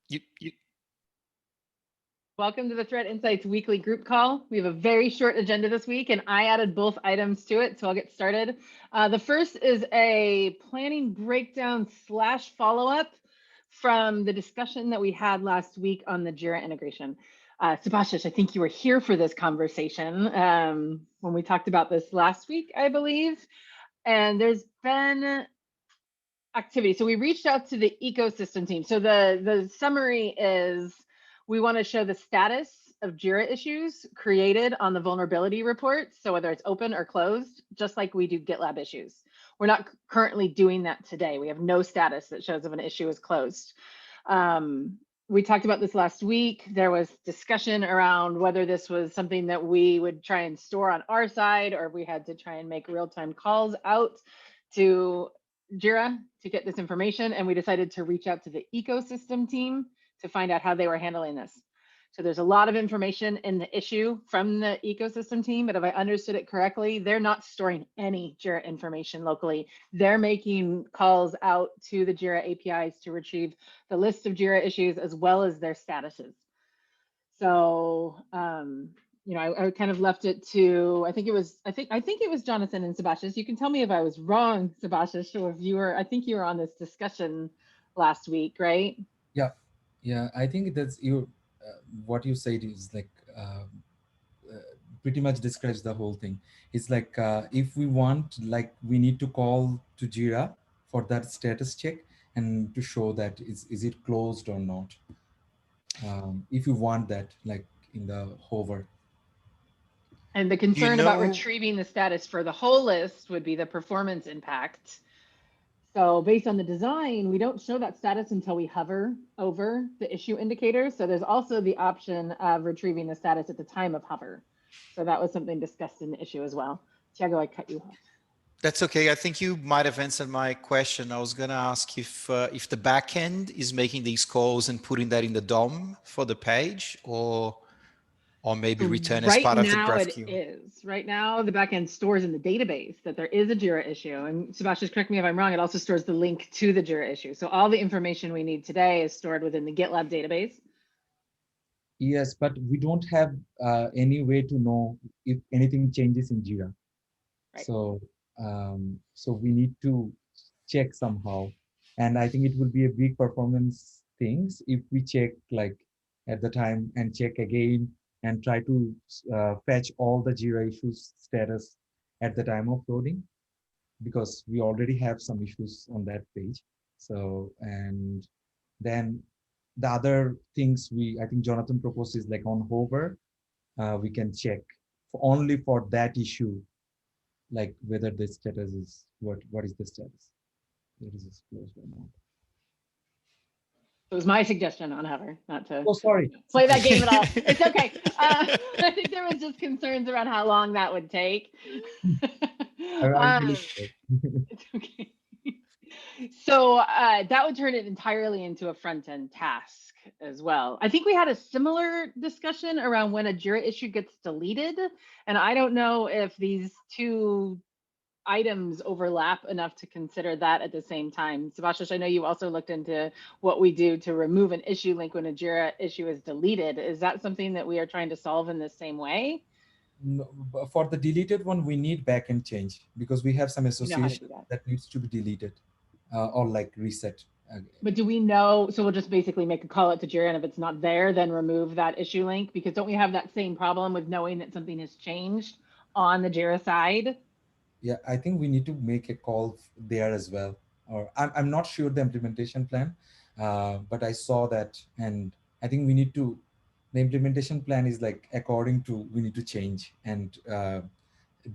You Welcome to the Threat Insights weekly group call. We have a very short agenda this week, and I added both items to it, so I'll get started. The first is a planning breakdown / follow-up from the discussion that we had last week on the Jira integration. Subhashish, I think you were here for this conversation when we talked about this last week, I believe. And there's been activity. So we reached out to the ecosystem team. So the summary is we want to show the status of Jira issues created on the vulnerability report. So whether it's open or closed, just like we do GitLab issues. We're not currently doing that today. We have no status that shows if an issue is closed. We talked about this last week. There was discussion around whether this was something that we would try and store on our side, or if we had to try and make real-time calls out to Jira to get this information. And we decided to reach out to the ecosystem team to find out how they were handling this. So there's a lot of information in the issue from the ecosystem team, but if I understood it correctly, they're not storing any Jira information locally. They're making calls out to the Jira APIs to retrieve the list of Jira issues as well as their statuses. So, you know, I kind of left it to, I think it was Jonathan and Subhashish. You can tell me if I was wrong, Subhashish, or if you were, I think you were on this discussion last week, right? Yeah, I think that's you. What you said is like pretty much describes the whole thing. It's like if we want, like we need to call to Jira for that status check and to show that is it closed or not. If you want that, like in the hover. And the concern about retrieving the status for the whole list would be the performance impact. So based on the design, we don't show that status until we hover over the issue indicator. So there's also the option of retrieving the status at the time of hover. So that was something discussed in the issue as well. Tiago, I cut you off. That's okay. I think you might have answered my question. I was going to ask if the backend is making these calls and putting that in the DOM for the page, or maybe return as part of the GraphQL. Right now it is. Right now the backend stores in the database that there is a Jira issue. And Sebastian, correct me if I'm wrong, it also stores the link to the Jira issue. So all the information we need today is stored within the GitLab database. Yes, but we don't have any way to know if anything changes in Jira. Right. So, so we need to check somehow. And I think it will be a big performance things if we check like at the time and check again and try to fetch all the Jira issues status at the time of loading, because we already have some issues on that page. So, and then the other things I think Jonathan proposed is like on hover, we can check only for that issue, like whether the status is, what is the status? Whether it is closed or not. It was my suggestion on hover, not to play that game at all. It's okay. I think there was just concerns around how long that would take. It's okay. So that would turn it entirely into a front-end task as well. I think we had a similar discussion around when a Jira issue gets deleted, and I don't know if these two items overlap enough to consider that at the same time. Sebastian, I know you also looked into what we do to remove an issue link when a Jira issue is deleted. Is that something that we are trying to solve in the same way? No, for the deleted one, we need backend change because we have some association that needs to be deleted or like reset. But do we know, so we'll just basically make a call out to Jira, and if it's not there, then remove that issue link? Because don't we have that same problem with knowing that something has changed on the Jira side? Yeah, I think we need to make a call there as well. Or I'm not sure the implementation plan, but I saw that, and I think we need to, the implementation plan is like according to, we need to change and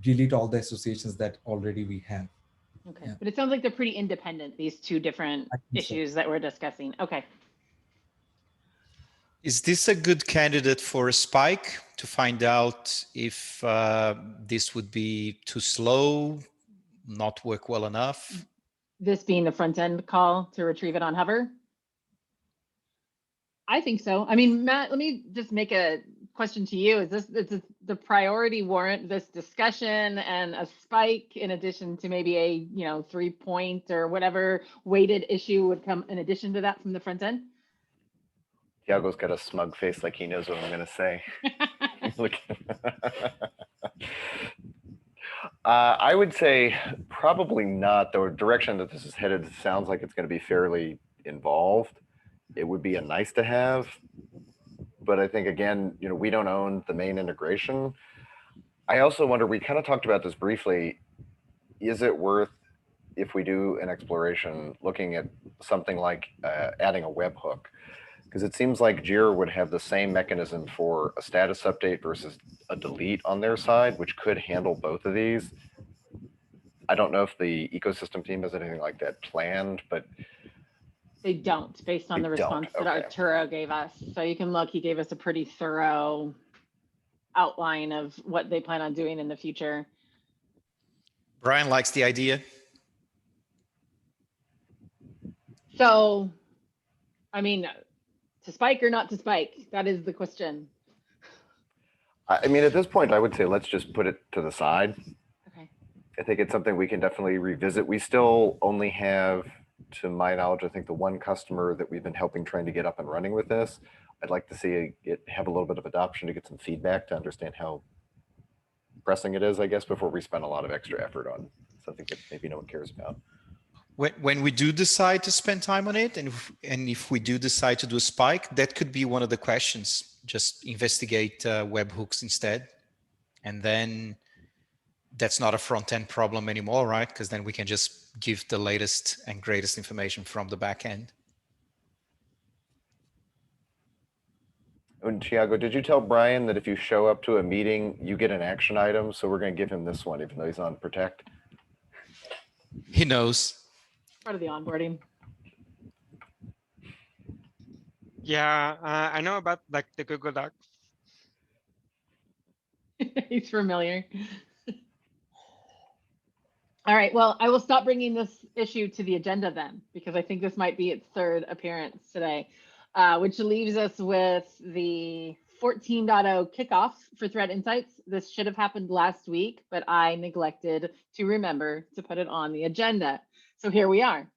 delete all the associations that already we have. Okay, yeah. But it sounds like they're pretty independent, these two different issues that we're discussing. Okay. Is this a good candidate for a spike to find out if this would be too slow, not work well enough? This being the front end call to retrieve it on hover? I think so. I mean, Matt, let me just make a question to you. Is the priority warrant this discussion and a spike in addition to maybe a 3-point or whatever weighted issue would come in addition to that from the front end? Tiago's got a smug face like he knows what I'm going to say. Look. I would say probably not. The direction that this is headed sounds like it's going to be fairly involved. It would be a nice to have, but I think again, we don't own the main integration. I also wonder, we kind of talked about this briefly. Is it worth, if we do an exploration, looking at something like adding a webhook? Because it seems like Jira would have the same mechanism for a status update versus a delete on their side, which could handle both of these. I don't know if the ecosystem team has anything like that planned, but they don't, based on the response that Arturo gave us. So you can look, he gave us a pretty thorough outline of what they plan on doing in the future. Brian likes the idea. So, I mean, to spike or not to spike? That is the question. I mean, at this point, I would say let's just put it to the side. Okay. I think it's something we can definitely revisit. We still only have, to my knowledge, I think the one customer that we've been helping trying to get up and running with this. I'd like to see it have a little bit of adoption to get some feedback to understand how pressing it is, I guess, before we spend a lot of extra effort on something that maybe no one cares about. When we do decide to spend time on it, and if we do decide to do a spike, that could be one of the questions. Just investigate webhooks instead. And then that's not a front-end problem anymore, right? Because then we can just give the latest and greatest information from the back end. And Tiago, did you tell Brian that if you show up to a meeting, you get an action item? So we're going to give him this one, even though he's on Protect. He knows. Part of the onboarding. Yeah, I know about like the Google Docs. He's familiar. All right, well, I will stop bringing this issue to the agenda then, because I think this might be its third appearance today, which leaves us with the 14.0 kickoff for Threat Insights. This should have happened last week, but I neglected to remember to put it on the agenda. So here we are.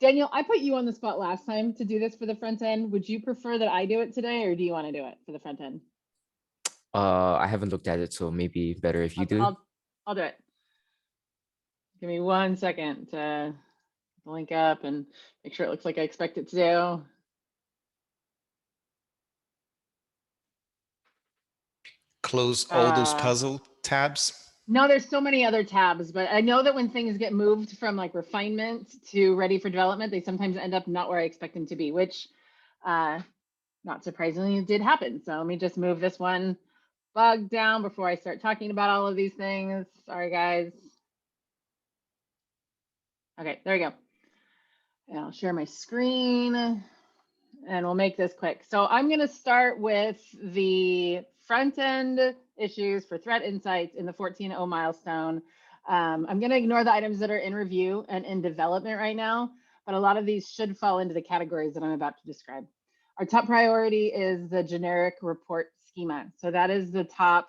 Daniel, I put you on the spot last time to do this for the front end. Would you prefer that I do it today, or do you want to do it for the front end? I haven't looked at it, so maybe better if you do. I'll do it. Give me 1 second to link up and make sure it looks like I expect it to do. Close all those puzzle tabs. No, there's so many other tabs, but I know that when things get moved from like refinement to ready for development, they sometimes end up not where I expect them to be, which not surprisingly did happen. So let me just move this one bug down before I start talking about all of these things. Sorry, guys. Okay, there we go. And I'll share my screen and we'll make this quick. So I'm going to start with the front end issues for Threat Insights in the 14.0 milestone. I'm going to ignore the items that are in review and in development right now, but a lot of these should fall into the categories that I'm about to describe. Our top priority is the generic report schema. So that is the top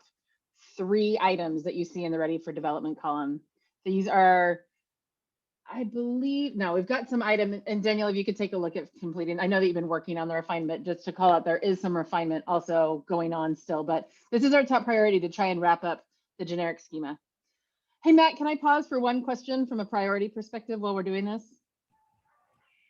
3 items that you see in the ready for development column. These are, I believe, no, we've got some item, and Daniel, if you could take a look at completing, I know that you've been working on the refinement, just to call out, there is some refinement also going on still, but this is our top priority to try and wrap up the generic schema. Hey, Matt, can I pause for one question from a priority perspective while we're doing this?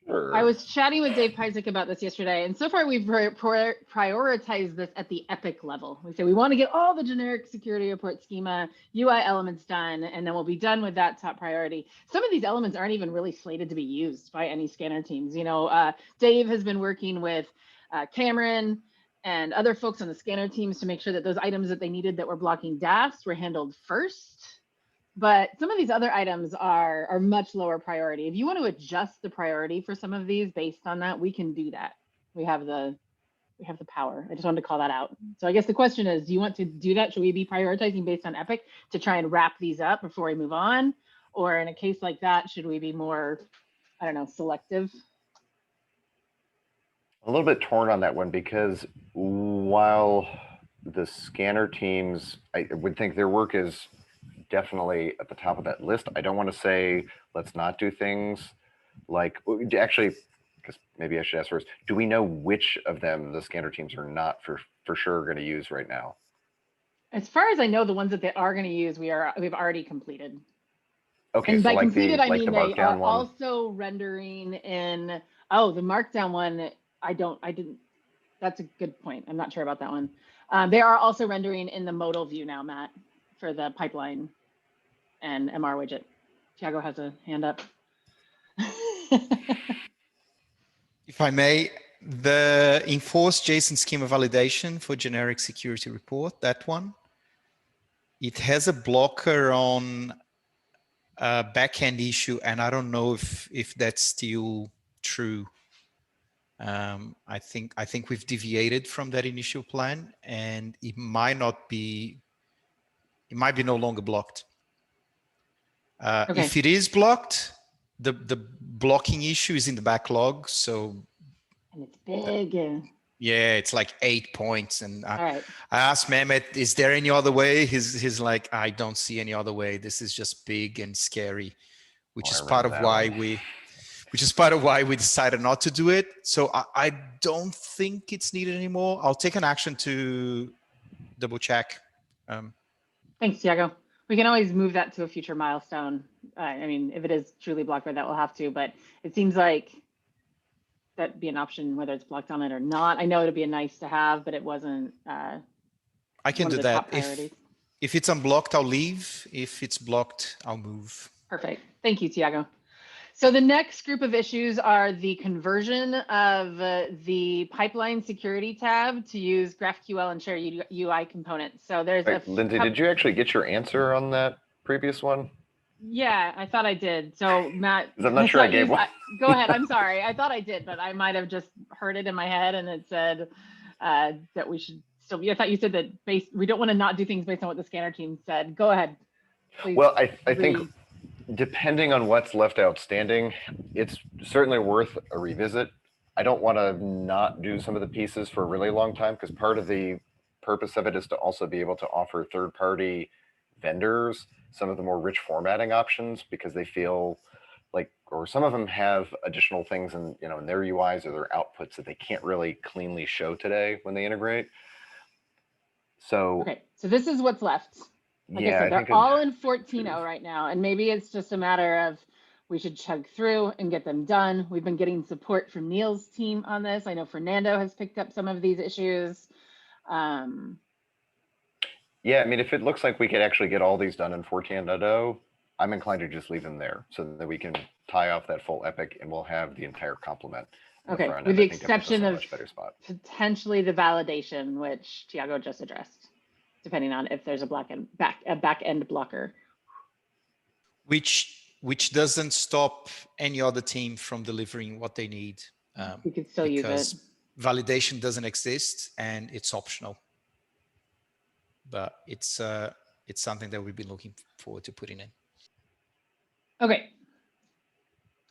Sure. I was chatting with Dave Pizek about this yesterday, and so far we've prioritized this at the epic level. We say we want to get all the generic security report schema UI elements done, and then we'll be done with that top priority. Some of these elements aren't even really slated to be used by any scanner teams. You know, Dave has been working with Cameron and other folks on the scanner teams to make sure that those items that they needed that were blocking DAFs were handled first. But some of these other items are much lower priority. If you want to adjust the priority for some of these based on that, we can do that. We have the power. I just wanted to call that out. So I guess the question is, do you want to do that? Should we be prioritizing based on Epic to try and wrap these up before we move on? Or in a case like that, should we be more, I don't know, selective? A little bit torn on that one, because while the scanner teams, I would think their work is definitely at the top of that list, I don't want to say let's not do things like, actually, because maybe I should ask first, do we know which of them the scanner teams are not for sure going to use right now? As far as I know, the ones that they are going to use, we've already completed. Okay, And so by like completed, I mean the they are markdown one. also rendering in, oh, the markdown one, I didn't, that's a good point. I'm not sure about that one. They are also rendering in the modal view now, Matt, for the pipeline and MR widget. Tiago has a hand up. If I may, the enforce JSON schema validation for generic security report, that one, it has a blocker on a backend issue, and I don't know if that's still true. I think we've deviated from that initial plan, and it might be no longer blocked. Okay. If it is blocked, the blocking issue is in the backlog. So, and it's big. Yeah, it's like 8 points. And All right. I asked Mehmet, is there any other way? He's like, I don't see any other way. This is just big and scary, which is part of why we decided not to do it. So I don't think it's needed anymore. I'll take an action to double check. Thanks, Tiago. We can always move that to a future milestone. I mean, if it is truly blocked by that, we'll have to, but it seems like that'd be an option, whether it's blocked on it or not. I know it'd be a nice to have, but it wasn't I can do that. If it's unblocked, I'll leave. If it's blocked, I'll move. Perfect. Thank you, Tiago. So the next group of issues are the conversion of the pipeline security tab to use GraphQL and share UI components. So there's Lindsay, did you actually get your answer on that previous one? Yeah, I thought I did. So Matt, I'm not sure I gave one. Go ahead. I'm sorry. I thought I did, but I might have just heard it in my head and it said that we should still. I thought you said that we don't want to not do things based on what the scanner team said. Go ahead. Please. Well, I think depending on what's left outstanding, it's certainly worth a revisit. I don't want to not do some of the pieces for a really long time, because part of the purpose of it is to also be able to offer third-party vendors some of the more rich formatting options, because they feel like, or some of them have additional things in, in their UIs or their outputs that they can't really cleanly show today when they integrate. So okay, so this is what's left. Like I said, they're all in 14.0 right now, and maybe it's just a matter of we should chug through and get them done. We've been getting support from Neil's team on this. I know Fernando has picked up some of these issues. Yeah, I mean, if it looks like we could actually get all these done in 14.0, I'm inclined to just leave them there so that we can tie off that full epic and we'll have the entire complement. Okay, with the exception of potentially the validation, which Tiago just addressed, depending on if there's a back end blocker. Which doesn't stop any other team from delivering what they need. We could still use it. Because validation doesn't exist and it's optional. But it's something that we've been looking forward to putting in. Okay.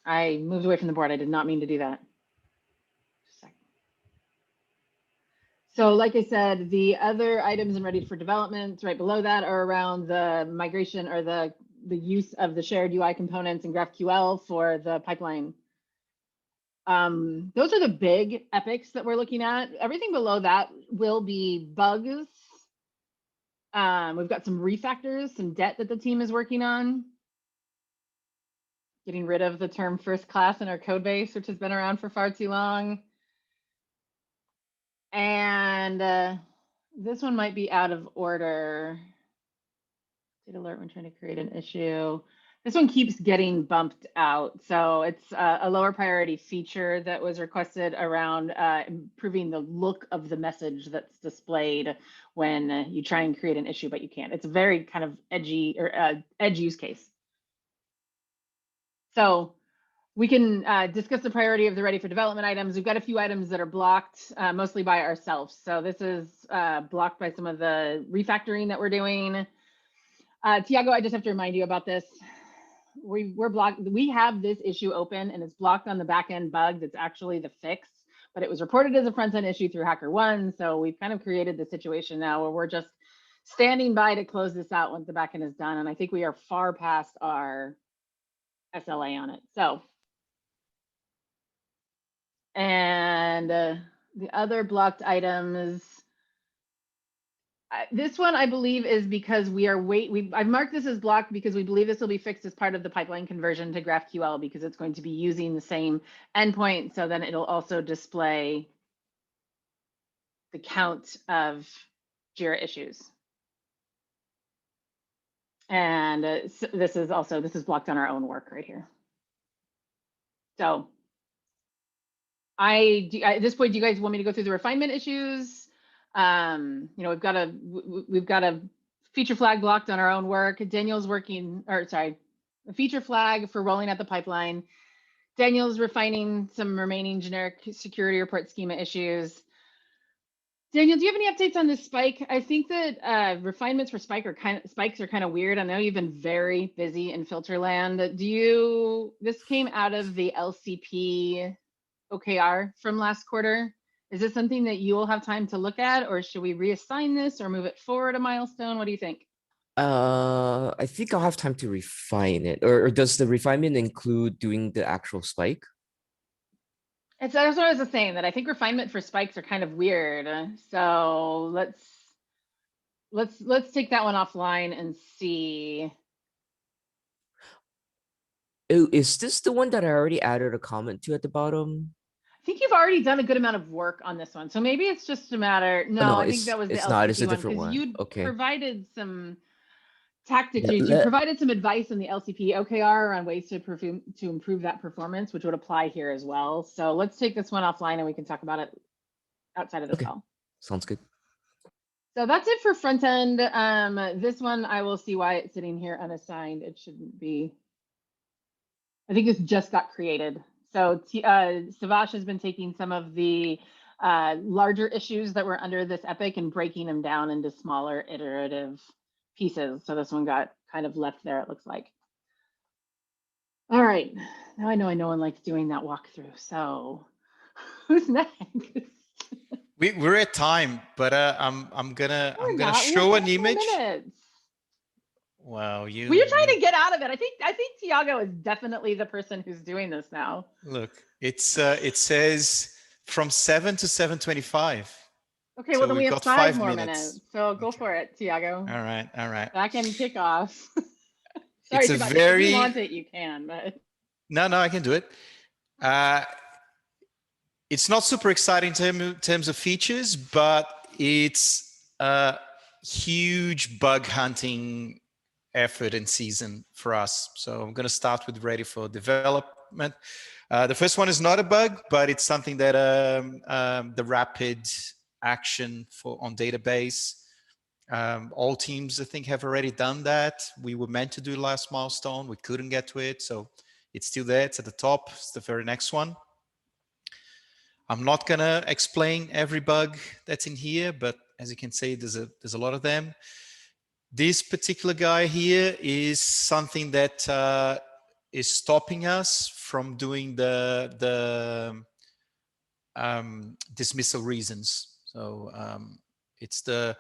I moved away from the board. I did not mean to do that. Just a second. So like I said, the other items and ready for development right below that are around the migration or the use of the shared UI components in GraphQL for the pipeline. Those are the big epics that we're looking at. Everything below that will be bugs. We've got some refactors, some debt that the team is working on. Getting rid of the term first class in our code base, which has been around for far too long. And this one might be out of order. Did alert when trying to create an issue. This one keeps getting bumped out. So it's a lower priority feature that was requested around improving the look of the message that's displayed when you try and create an issue, but you can't. It's a very kind of edgy or edge use case. So we can discuss the priority of the ready for development items. We've got a few items that are blocked mostly by ourselves. So this is blocked by some of the refactoring that we're doing. Tiago, I just have to remind you about this. We're blocked. We have this issue open and it's blocked on the backend bugs. It's actually the fix, but it was reported as a front-end issue through HackerOne. So we've kind of created the situation now where we're just standing by to close this out once the backend is done. And I think we are far past our SLA on it. So And the other blocked items, this one I believe is because I've marked this as blocked because we believe this will be fixed as part of the pipeline conversion to GraphQL, because it's going to be using the same endpoint. So then it'll also display the count of Jira issues. And so this is blocked on our own work right here. So at this point, do you guys want me to go through the refinement issues? We've got a feature flag blocked on our own work. Daniel's working, or sorry, a feature flag for rolling out the pipeline. Daniel's refining some remaining generic security report schema issues. Daniel, do you have any updates on this spike? I think that refinements for spikes are kind of weird. I know you've been very busy in filter land. This came out of the LCP OKR from last quarter. Is this something that you will have time to look at, or should we reassign this or move it forward a milestone? What do you think? I think I'll have time to refine it. Or does the refinement include doing the actual spike? That's what I was saying, that I think refinement for spikes are kind of weird. So let's take that one offline and see. Oh, is this the one that I already added a comment to at the bottom? I think you've already done a good amount of work on this one. So maybe it's just a matter. No, I think that was the LCP it's a one, different because one. you Okay. provided some tactics. You provided some advice on the LCP OKR on ways to improve that performance, which would apply here as well. So let's take this one offline and we can talk about it outside of this call. Sounds good. So that's it for front end. This one, I will see why it's sitting here unassigned. It shouldn't be. I think this just got created. So Savash has been taking some of the larger issues that were under this epic and breaking them down into smaller iterative pieces. So this one got kind of left there, it looks like. All right, now I know no one likes doing that walkthrough. So who's next? We're at time, but I'm gonna show an image. Wow, Well, you're trying to get out of it. I think Tiago is definitely the person who's doing this now. Look, it says from 7 to 7:25. Okay, well then we have 5 more minutes. So go for it, Tiago. All right. Backend kickoff. Sorry, It's a Savash, very. If you want it, you can. But No, I can do it. It's not super exciting in terms of features, but it's a huge bug hunting effort and season for us. So I'm going to start with ready for development. The first one is not a bug, but it's something that the rapid action on database. All teams, I think, have already done that. We were meant to do last milestone. We couldn't get to it. So it's still there. It's at the top. It's the very next one. I'm not going to explain every bug that's in here, but as you can see, there's a lot of them. This particular guy here is something that is stopping us from doing the dismissal reasons. So it's a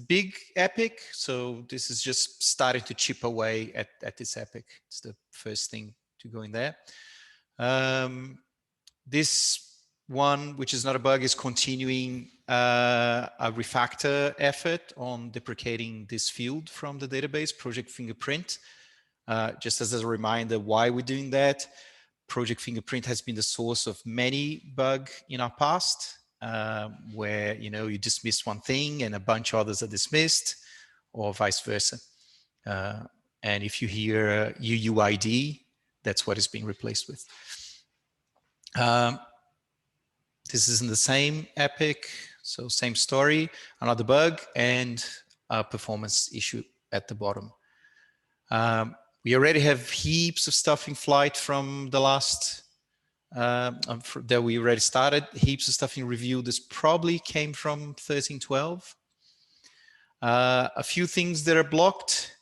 big epic. So this is just starting to chip away at this epic. It's the first thing to go in there. This one, which is not a bug, is continuing a refactor effort on deprecating this field from the database, Project Fingerprint. Just as a reminder why we're doing that, Project Fingerprint has been the source of many bugs in our past, where you dismiss one thing and a bunch of others are dismissed, or vice versa. And if you hear UUID, that's what is being replaced with. This is in the same epic, so same story, another bug, and a performance issue at the bottom. We already have heaps of stuff in flight from the last, that we already started, heaps of stuff in review. This probably came from 13.12. A few things that are blocked,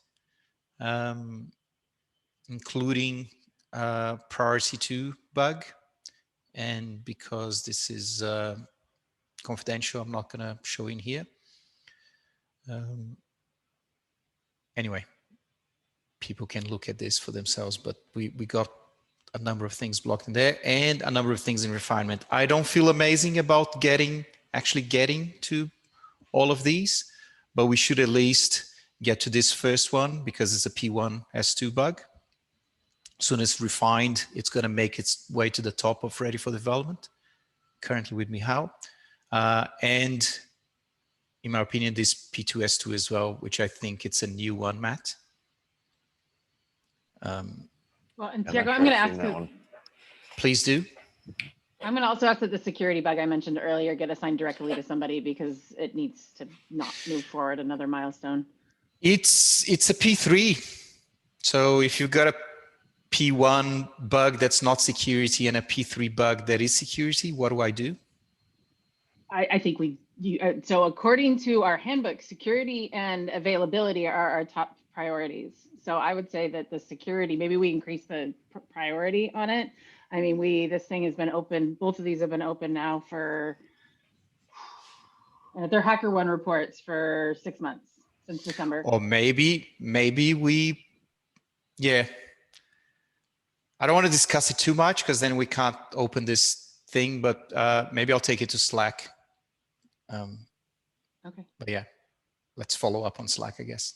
including priority 2 bug. And because this is confidential, I'm not going to show in here. Anyway, people can look at this for themselves, but we got a number of things blocked in there and a number of things in refinement. I don't feel amazing about actually getting to all of these, but we should at least get to this first one because it's a P1 S2 bug. As soon as refined, it's going to make its way to the top of ready for development, currently with Mihal. And in my opinion, this P2S2 as well, which I think it's a new one, Matt. Well, and I'm Tiago, not I'm sure going to I've ask seen that that. one. Please do. I'm going to also ask that the security bug I mentioned earlier get assigned directly to somebody because it needs to not move forward another milestone. It's a P3. So if you've got a P1 bug that's not security and a P3 bug that is security, what do I do? I think so according to our handbook, security and availability are our top priorities. So I would say that the security, maybe we increase the priority on it. I mean, this thing has been open, both of these have been open now for, they're HackerOne reports for 6 months, since December. Or maybe we, yeah. I don't want to discuss it too much because then we can't open this thing, but maybe I'll take it to Slack. Okay. But yeah, let's follow up on Slack, I guess.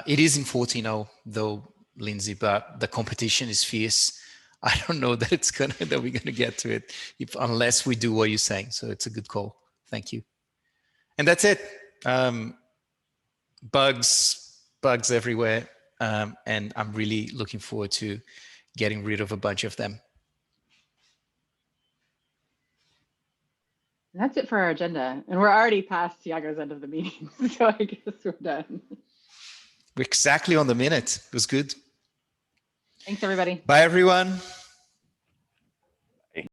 It is in 14.0 though, Lindsay, but the competition is fierce. I don't know that that we're gonna get to it unless we do what you're saying. So it's a good call. Thank you. And that's it. Bugs everywhere. And I'm really looking forward to getting rid of a bunch of them. That's it for our agenda. And we're already past Tiago's end of the meeting. So I guess we're done. We're exactly on the minute. It was good. Thanks, everybody. Bye, everyone.